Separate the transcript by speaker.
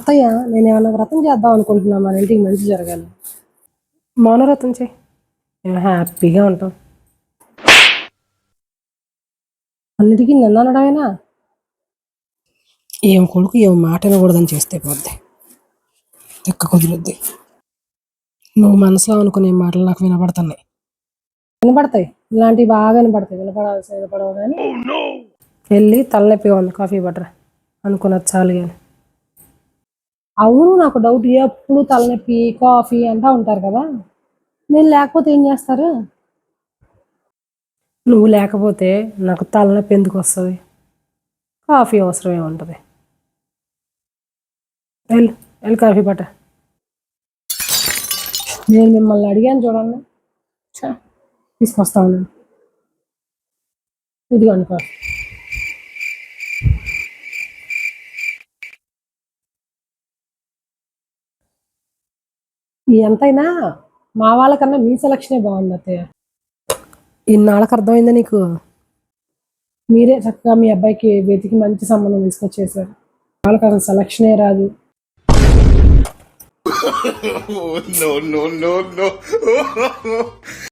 Speaker 1: అత్తయ్య నేను ఏమైనా వ్రతం చేద్దాం అనుకుంటున్నా, మన ఇంటికి మంచి జరగాలి. మౌనవ్రతం చేయి, మేము హ్యాపీగా ఉంటాం. అన్నిటికీ నన్ను అనడమేనా? ఏం కొడుకు ఏం మాట వినకూడదని చేస్తే పోద్ది, ఎక్క కుదురుద్ది. నువ్వు మనసులో అనుకునే మాటలు నాకు వినపడుతున్నాయి. వినపడతాయి, ఇలాంటివి బాగా వినపడతాయి. వినపడవు కానీ వెళ్ళి తలనొప్పిగా ఉంది, కాఫీ బట్టరా అనుకున్నది చాలు. కానీ అవును, నాకు డౌట్, ఎప్పుడు తలనొప్పి కాఫీ అంటా ఉంటారు కదా, నేను లేకపోతే ఏం చేస్తారు? నువ్వు లేకపోతే నాకు తలనొప్పి ఎందుకు వస్తుంది? కాఫీ అవసరమే ఉంటుంది. వెళ్ళు వెళ్ళి కాఫీ పట్ట. నేను మిమ్మల్ని అడిగాను చూడండి, తీసుకొస్తా ఉన్నాను. ఇదిగోండి కాఫీ. ఎంతైనా మా వాళ్ళకన్నా మీ సెలక్షనే బాగుంది అత్తయ్య. ఇన్నాళ్ళకి అర్థమైందా నీకు? మీరే చక్కగా మీ అబ్బాయికి వెతికి మంచి సంబంధం తీసుకొచ్చేసారు. వాళ్ళకి అసలు సెలక్షనే రాదు.
Speaker 2: No, no, no, no.